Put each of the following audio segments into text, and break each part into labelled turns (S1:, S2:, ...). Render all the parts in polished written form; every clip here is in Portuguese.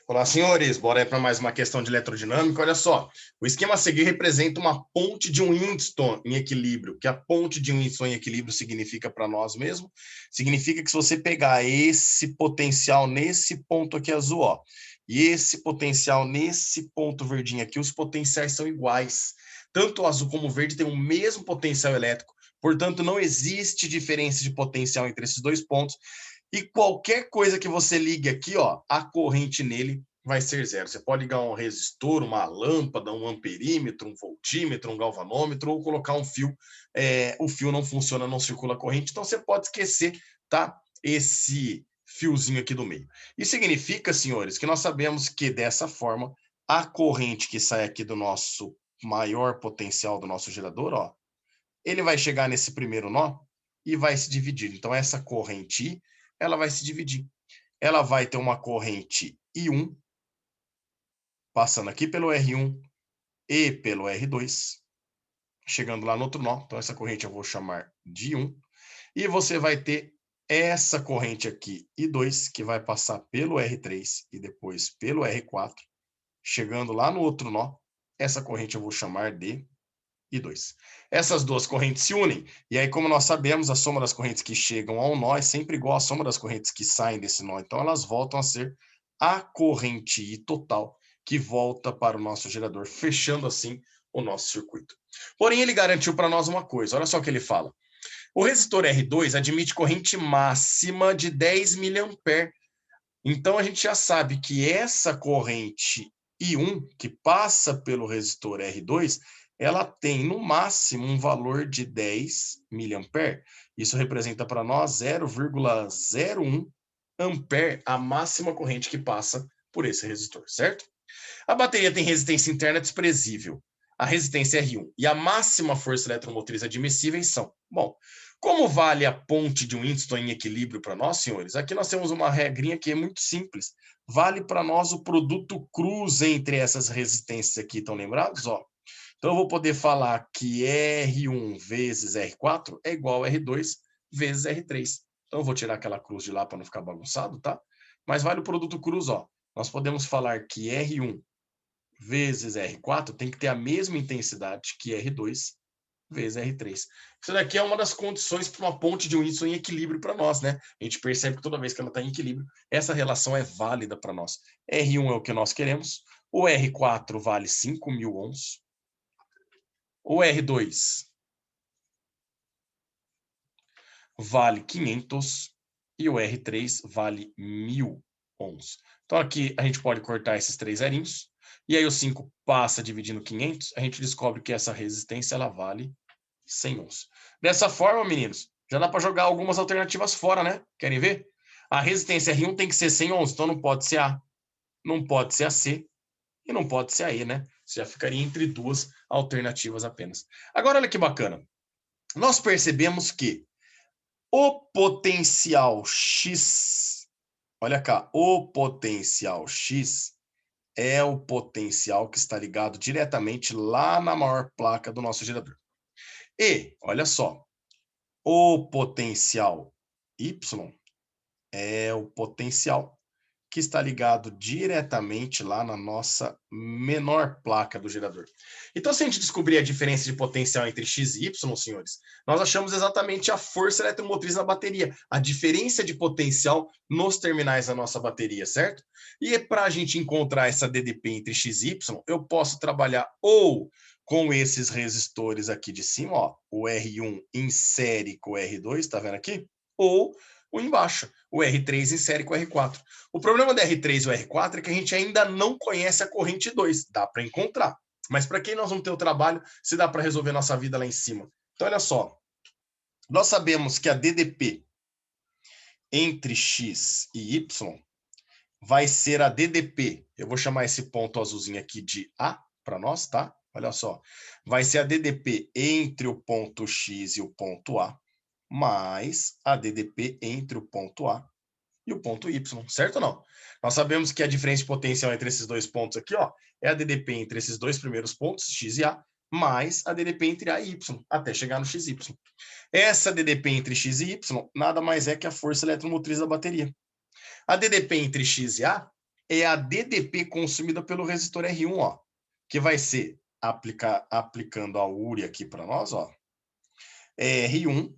S1: Olá, senhores. Bora aí para mais uma questão de eletrodinâmica. Olha só, o esquema a seguir representa uma ponte de Winston em equilíbrio. O que a ponte de Winston em equilíbrio significa para nós mesmo? Significa que se você pegar esse potencial nesse ponto aqui azul, ó, e esse potencial nesse ponto verdinho aqui, os potenciais são iguais. Tanto o azul como o verde têm o mesmo potencial elétrico. Portanto, não existe diferença de potencial entre esses dois pontos. E qualquer coisa que você ligue aqui, ó, a corrente nele vai ser zero. Você pode ligar um resistor, uma lâmpada, um amperímetro, um voltímetro, um galvanômetro, ou colocar um fio. O fio não funciona, não circula a corrente, então você pode esquecer, tá? Esse fiozinho aqui do meio. Isso significa, senhores, que nós sabemos que dessa forma, a corrente que sai aqui do nosso maior potencial do nosso gerador, ó, ele vai chegar nesse primeiro nó e vai se dividir. Então, essa corrente I, ela vai se dividir. Ela vai ter uma corrente I1, passando aqui pelo R1 e pelo R2, chegando lá no outro nó. Então, essa corrente eu vou chamar de I1. E você vai ter essa corrente aqui, I2, que vai passar pelo R3 e depois pelo R4, chegando lá no outro nó. Essa corrente eu vou chamar de I2. Essas duas correntes se unem, e aí, como nós sabemos, a soma das correntes que chegam ao nó é sempre igual à soma das correntes que saem desse nó. Então, elas voltam a ser a corrente I total, que volta para o nosso gerador, fechando assim o nosso circuito. Porém, ele garantiu para nós uma coisa, olha só o que ele fala. O resistor R2 admite corrente máxima de 10 mA. Então, a gente já sabe que essa corrente I1, que passa pelo resistor R2, ela tem, no máximo, um valor de 10 mA. Isso representa para nós 0,01 ampere, a máxima corrente que passa por esse resistor, certo? A bateria tem resistência interna desprezível, a resistência R1, e a máxima força eletromotriz admissíveis são... Bom, como vale a ponte de Winston em equilíbrio para nós, senhores? Aqui nós temos uma regrinha que é muito simples. Vale para nós o produto cruz entre essas resistências aqui, estão lembrados? Ó. Então, eu vou poder falar que R1 vezes R4 é igual a R2 vezes R3. Então, eu vou tirar aquela cruz de lá para não ficar bagunçado, tá? Mas vale o produto cruz, ó. Nós podemos falar que R1 vezes R4 tem que ter a mesma intensidade que R2 vezes R3. Isso daqui é uma das condições para uma ponte de Winston em equilíbrio para nós, né? A gente percebe que toda vez que ela está em equilíbrio, essa relação é válida para nós. R1 é o que nós queremos, o R4 vale 5.000 ohms, o R2 vale 500 e o R3 vale 1.000 ohms. Então aqui a gente pode cortar esses três zerinhos, e aí o 5 passa dividindo 500, a gente descobre que essa resistência ela vale 100 ohms. Dessa forma, meninos, já dá para jogar algumas alternativas fora, né? Querem ver? A resistência R1 tem que ser 100 ohms, então não pode ser A, não pode ser a C e não pode ser a E, né? Você já ficaria entre duas alternativas apenas. Agora, olha que bacana. Nós percebemos que o potencial X, olha cá, o potencial X é o potencial que está ligado diretamente lá na maior placa do nosso gerador. E, olha só, o potencial Y é o potencial que está ligado diretamente lá na nossa menor placa do gerador. Então, se a gente descobrir a diferença de potencial entre X e Y, senhores, nós achamos exatamente a força eletromotriz na bateria, a diferença de potencial nos terminais da nossa bateria, certo? E para a gente encontrar essa DDP entre X e Y, eu posso trabalhar ou com esses resistores aqui de cima, ó, o R1 em série com o R2, tá vendo aqui? Ou o embaixo, o R3 em série com o R4. O problema do R3 e o R4 é que a gente ainda não conhece a corrente 2. Dá para encontrar. Mas para quem nós vamos ter o trabalho, se dá para resolver nossa vida lá em cima. Então, olha só. Nós sabemos que a DDP entre X e Y vai ser a DDP. Eu vou chamar esse ponto azulzinho aqui de A para nós, tá? Olha só. Vai ser a DDP entre o ponto X e o ponto A, mais a DDP entre o ponto A e o ponto Y, certo ou não? Nós sabemos que a diferença de potencial entre esses dois pontos aqui, ó, é a DDP entre esses dois primeiros pontos, X e A, mais a DDP entre A e Y, até chegar no XY. Essa DDP entre X e Y nada mais é que a força eletromotriz da bateria. A DDP entre X e A é a DDP consumida pelo resistor R1, ó, que vai ser aplicando a URI aqui para nós, ó, R1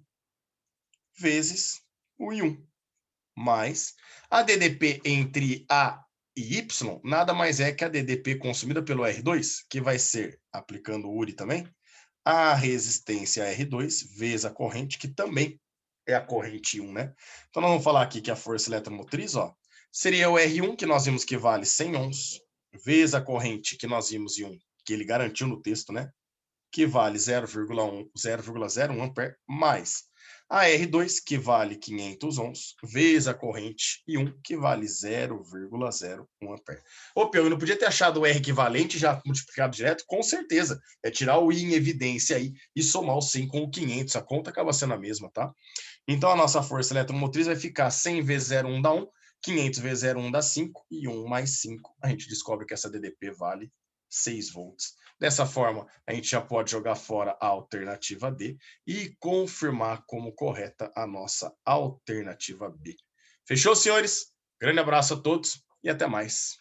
S1: vezes o I1, mais a DDP entre A e Y, nada mais é que a DDP consumida pelo R2, que vai ser, aplicando o URI também, a resistência R2 vezes a corrente, que também é a corrente 1, né? Então, nós vamos falar aqui que a força eletromotriz, ó, seria o R1, que nós vimos que vale 100 ohms, vezes a corrente que nós vimos em 1, que ele garantiu no texto, né? Que vale 0,01 ampere, mais a R2, que vale 500 ohms, vezes a corrente I1, que vale 0,01 ampere. Ô, Peu, eu não podia ter achado o R equivalente já multiplicado direto? Com certeza. É tirar o I em evidência aí e somar o 100 com o 500. A conta acaba sendo a mesma, tá? Então, a nossa força eletromotriz vai ficar 100 vezes 0,1 dá 1, 500 vezes 0,1 dá 5, e 1 mais 5, a gente descobre que essa DDP vale 6 volts. Dessa forma, a gente já pode jogar fora a alternativa D e confirmar como correta a nossa alternativa B. Fechou, senhores? Grande abraço a todos e até mais.